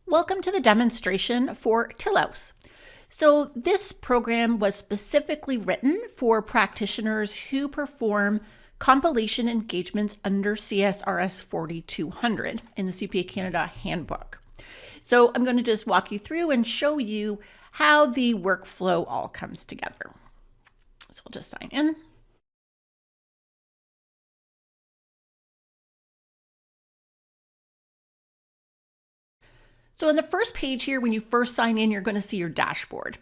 Welcome to the demonstration for Tillhouse. So this program was specifically written for practitioners who perform compilation engagements under CSRS 4200 in the CPA Canada Handbook. So I'm going to just walk you through and show you how the workflow all comes together. So we'll just sign in. So on the first page here, when you first sign in, you're going to see your dashboard.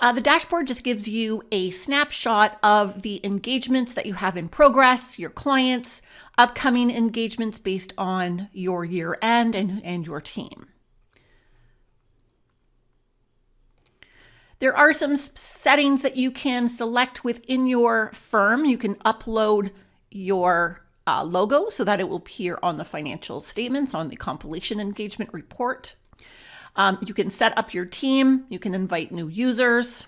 The dashboard just gives you a snapshot of the engagements that you have in progress, your clients, upcoming engagements based on your year end and your team. There are some settings that you can select within your firm. You can upload your logo so that it will appear on the financial statements, on the compilation engagement report. You can set up your team, you can invite new users,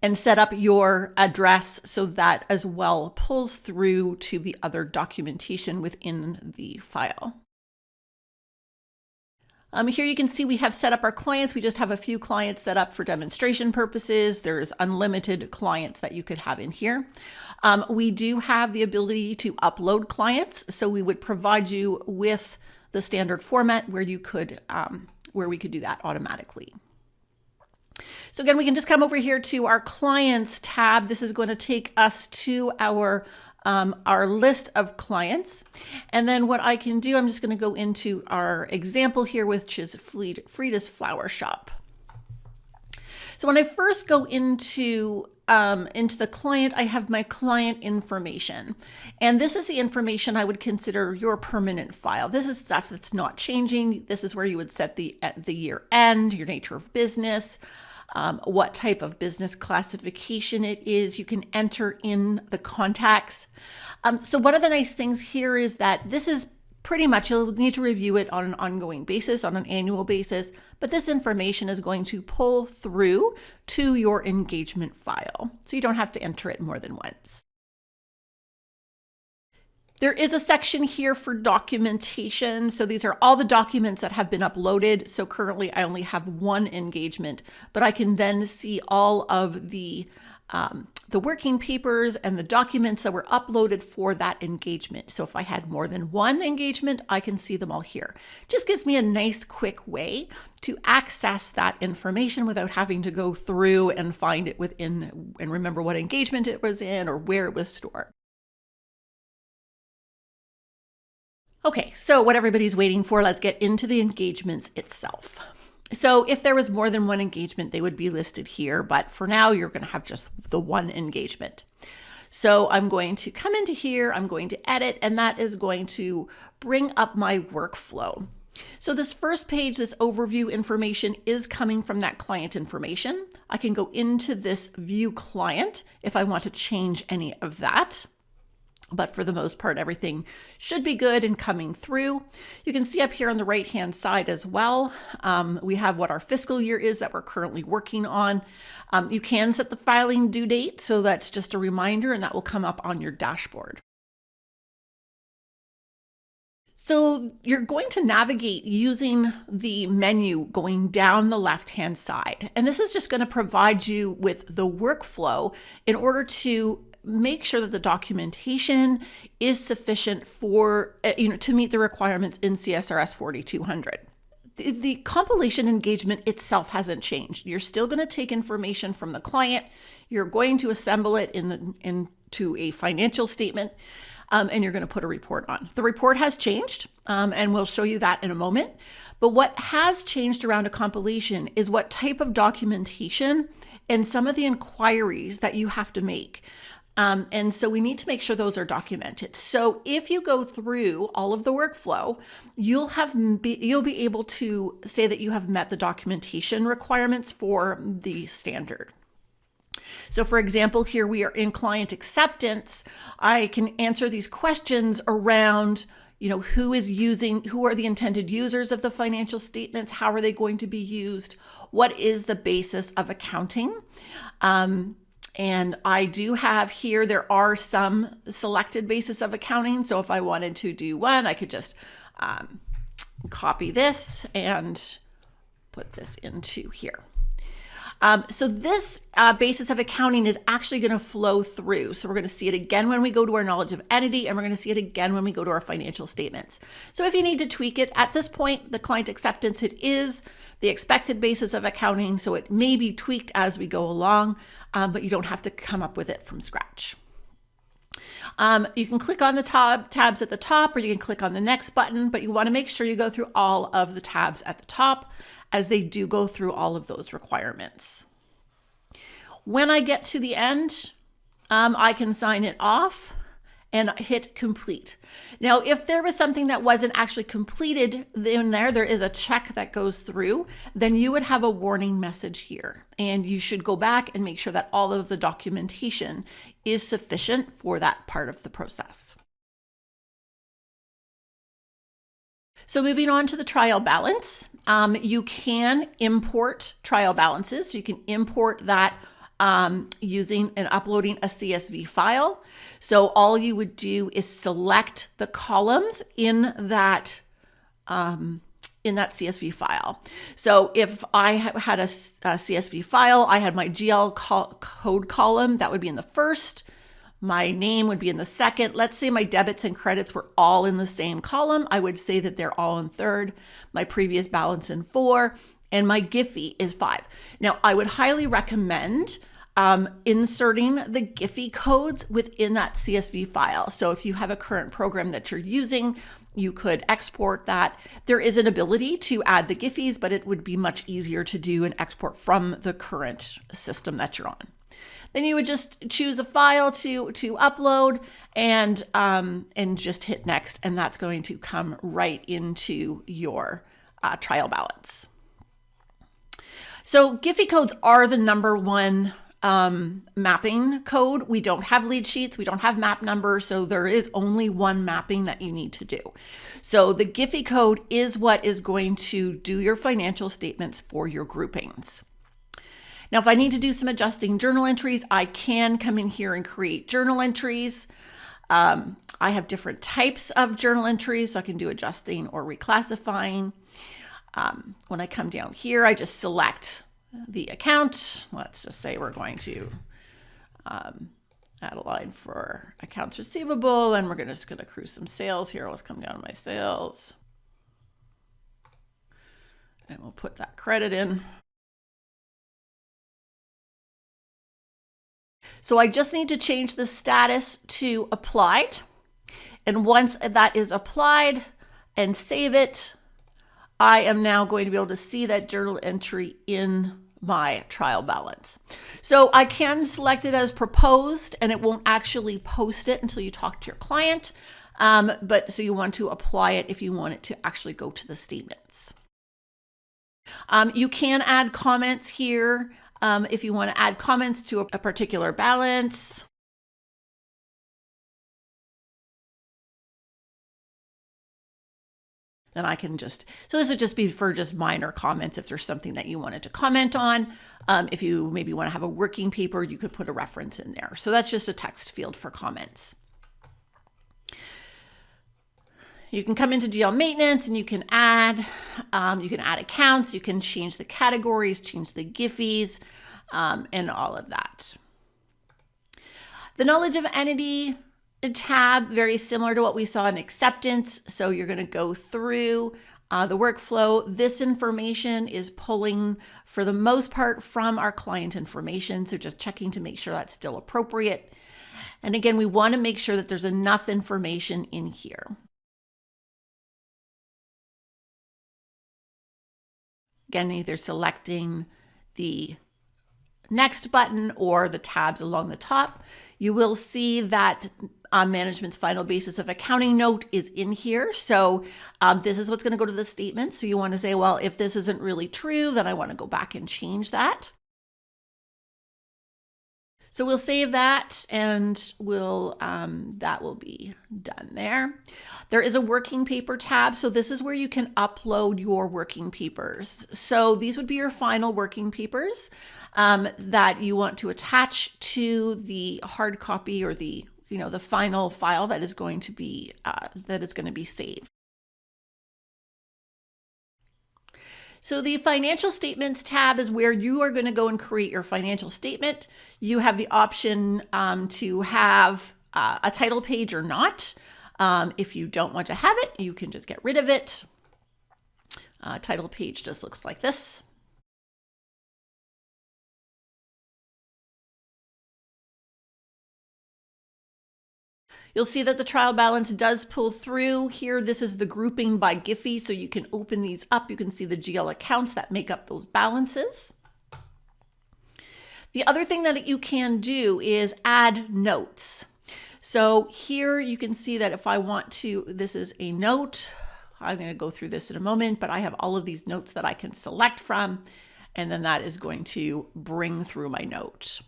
and set up your address so that as well pulls through to the other documentation within the file. Here you can see we have set up our clients. We just have a few clients set up for demonstration purposes. There's unlimited clients that you could have in here. We do have the ability to upload clients, so we would provide you with the standard format where you could where we could do that automatically. So again, we can just come over here to our clients tab. This is going to take us to our list of clients. And then what I can do, I'm just going to go into our example here, which is Frida's Flower Shop. So when I first go into the client, I have my client information. And this is the information I would consider your permanent file. This is stuff that's not changing. This is where you would set the year end, your nature of business, what type of business classification it is. You can enter in the contacts. So one of the nice things here is that this is pretty much, you'll need to review it on an ongoing basis, on an annual basis, but this information is going to pull through to your engagement file. So you don't have to enter it more than once. There is a section here for documentation. So these are all the documents that have been uploaded. So currently I only have one engagement, but I can then see all of the working papers and the documents that were uploaded for that engagement. So if I had more than one engagement, I can see them all here. Just gives me a nice quick way to access that information without having to go through and find it within and remember what engagement it was in or where it was stored. Okay, so what everybody's waiting for, let's get into the engagements itself. So if there was more than one engagement, they would be listed here, but for now, you're going to have just the one engagement. So I'm going to come into here, I'm going to edit, and that is going to bring up my workflow. So this first page, this overview information is coming from that client information. I can go into this view client if I want to change any of that. But for the most part, everything should be good and coming through. You can see up here on the right-hand side as well, we have what our fiscal year is that we're currently working on. You can set the filing due date, so that's just a reminder, and that will come up on your dashboard. So you're going to navigate using the menu going down the left-hand side. And this is just going to provide you with the workflow in order to make sure that the documentation is sufficient for, to meet the requirements in CSRS 4200. The compilation engagement itself hasn't changed. You're still going to take information from the client. You're going to assemble it into a financial statement, and you're going to put a report on. The report has changed, and we'll show you that in a moment. But what has changed around a compilation is what type of documentation and some of the inquiries that you have to make. And so we need to make sure those are documented. So if you go through all of the workflow, you'll be able to say that you have met the documentation requirements for the standard. So for example, here we are in client acceptance. I can answer these questions around, who are the intended users of the financial statements? How are they going to be used? What is the basis of accounting? And I do have here, there are some selected basis of accounting. So if I wanted to do one, I could just copy this and put this into here. So this basis of accounting is actually going to flow through. So we're going to see it again when we go to our knowledge of entity, and we're going to see it again when we go to our financial statements. So if you need to tweak it at this point, the client acceptance, it is the expected basis of accounting. So it may be tweaked as we go along, but you don't have to come up with it from scratch. You can click on the tabs at the top, or you can click on the next button, but you want to make sure you go through all of the tabs at the top, as they do go through all of those requirements. When I get to the end, I can sign it off and hit complete. Now, if there was something that wasn't actually completed in there is a check that goes through, then you would have a warning message here. And you should go back and make sure that all of the documentation is sufficient for that part of the process. So moving on to the trial balance, you can import trial balances. So you can import that using and uploading a CSV file. So all you would do is select the columns in that CSV file. So if I had a CSV file, I had my GL code column, that would be in the first. My name would be in the second. Let's say my debits and credits were all in the same column. I would say that they're all in third. My previous balance in 4, and my GIFI is 5. Now, I would highly recommend inserting the GIFI codes within that CSV file. So if you have a current program that you're using, you could export that. There is an ability to add the GIFIs, but it would be much easier to do an export from the current system that you're on. Then you would just choose a file to upload and just hit next, and that's going to come right into your trial balance. So GIFI codes are the number one mapping code. We don't have lead sheets, we don't have map numbers, so there is only one mapping that you need to do. So the GIFI code is what is going to do your financial statements for your groupings. Now, if I need to do some adjusting journal entries, I can come in here and create journal entries. I have different types of journal entries, so I can do adjusting or reclassifying. When I come down here, I just select the account. Let's just say we're going to add a line for accounts receivable, and we're just going to accrue some sales here. Let's come down to my sales, and we'll put that credit in. So I just need to change the status to applied. And once that is applied and save it, I am now going to be able to see that journal entry in my trial balance. So I can select it as proposed, and it won't actually post it until you talk to your client. But so you want to apply it if you want it to actually go to the statements. You can add comments here. If you want to add comments to a particular balance. Then I can so this would just be for just minor comments if there's something that you wanted to comment on. If you maybe want to have a working paper, you could put a reference in there. So that's just a text field for comments. You can come into GL maintenance and you can add accounts, you can change the categories, change the GIFIs, and all of that. The knowledge of entity tab, very similar to what we saw in acceptance. So you're going to go through the workflow. This information is pulling for the most part from our client information. So just checking to make sure that's still appropriate. And again, we want to make sure that there's enough information in here. Again, either selecting the next button or the tabs along the top. You will see that management's final basis of accounting note is in here. So this is what's going to go to the statement. So you want to say, well, if this isn't really true, then I want to go back and change that. So we'll save that, and that will be done there. There is a working paper tab. So this is where you can upload your working papers. So these would be your final working papers that you want to attach to the hard copy or the final file that is going to be saved. So the financial statements tab is where you are going to go and create your financial statement. You have the option to have a title page or not. If you don't want to have it, you can just get rid of it. Title page just looks like this. You'll see that the trial balance does pull through here. This is the grouping by Giphy, so you can open these up. You can see the GL accounts that make up those balances. The other thing that you can do is add notes. So here you can see that if I want to, this is a note. I'm going to go through this in a moment, but I have all of these notes that I can select from, and then that is going to bring through my note.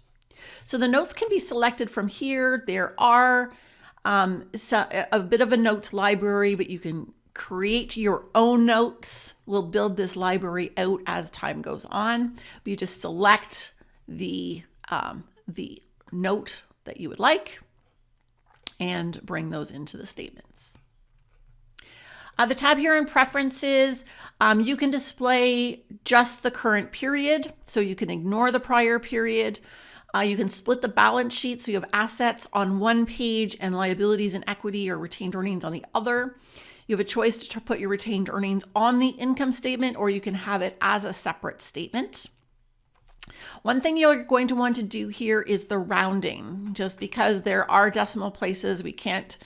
So the notes can be selected from here. There are a bit of a notes library, but you can create your own notes. We'll build this library out as time goes on. But you just select the note that you would like and bring those into the statements. The tab here in preferences, you can display just the current period, so you can ignore the prior period. You can split the balance sheet, so you have assets on one page and liabilities and equity or retained earnings on the other. You have a choice to put your retained earnings on the income statement, or you can have it as a separate statement. One thing you're going to want to do here is the rounding. Just because there are decimal places, we can't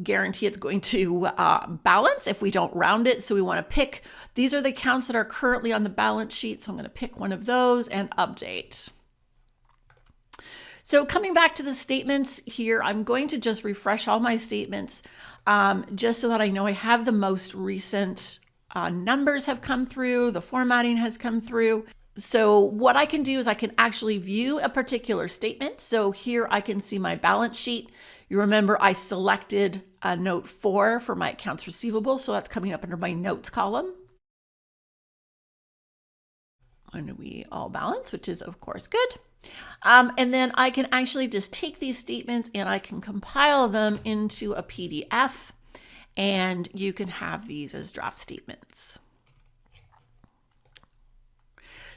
guarantee it's going to balance if we don't round it. So we want to pick, these are the accounts that are currently on the balance sheet. So I'm going to pick one of those and update. So coming back to the statements here, I'm going to just refresh all my statements just so that I know I have the most recent numbers have come through, the formatting has come through. So what I can do is I can actually view a particular statement. So here I can see my balance sheet. You remember I selected a note 4 for my accounts receivable. So that's coming up under my notes column. And we all balance, which is of course good. And then I can actually just take these statements and I can compile them into a PDF, and you can have these as draft statements.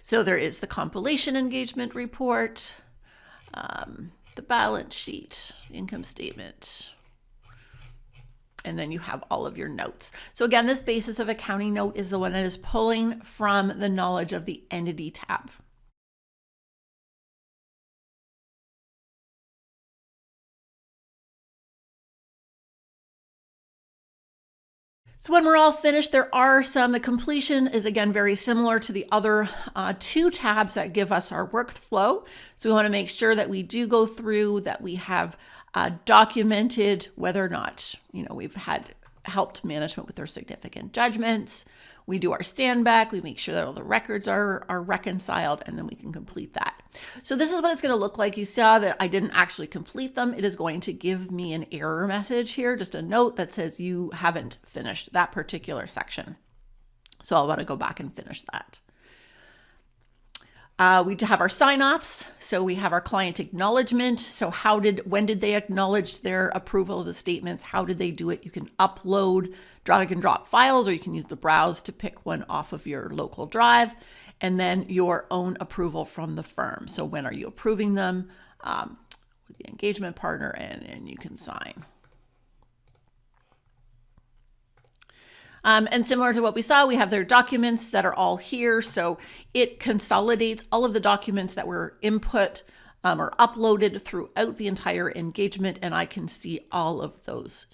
So there is the compilation engagement report, the balance sheet, income statement, and then you have all of your notes. So again, this basis of accounting note is the one that is pulling from the knowledge of the entity tab. So when we're all finished, there are the completion is again very similar to the other 2 tabs that give us our workflow. So we want to make sure that we do go through, that we have documented whether or not, we've had helped management with their significant judgments. We do our stand back, we make sure that all the records are reconciled, and then we can complete that. So this is what it's going to look like. You saw that I didn't actually complete them. It is going to give me an error message here, just a note that says you haven't finished that particular section. So I'll want to go back and finish that. We have our sign-offs. So we have our client acknowledgement. So when did they acknowledge their approval of the statements? How did they do it? You can upload, drag and drop files, or you can use the browse to pick one off of your local drive, and then your own approval from the firm. So when are you approving them with the engagement partner, and you can sign. And similar to what we saw, we have their documents that are all here. So it consolidates all of the documents that were input or uploaded throughout the entire engagement, and I can see all of those.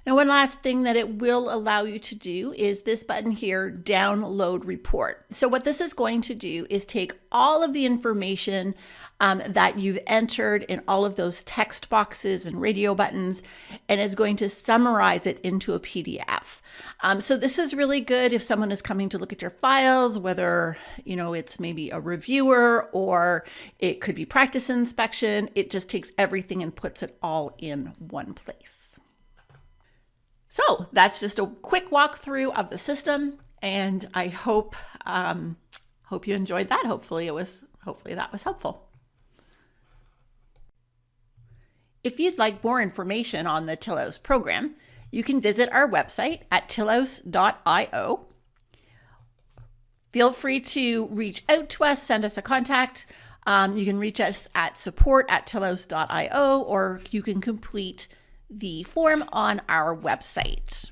Now, one last thing that it will allow you to do is this button here, download report. So what this is going to do is take all of the information that you've entered in all of those text boxes and radio buttons, and is going to summarize it into a PDF. So this is really good if someone is coming to look at your files, whether it's maybe a reviewer or it could be practice inspection. It just takes everything and puts it all in one place. So that's just a quick walkthrough of the system, and I hope you enjoyed that. Hopefully that was helpful. If you'd like more information on the Telos program, you can visit our website at telos.io. Feel free to reach out to us, send us a contact. You can reach us at support@telos.io, or you can complete the form on our website.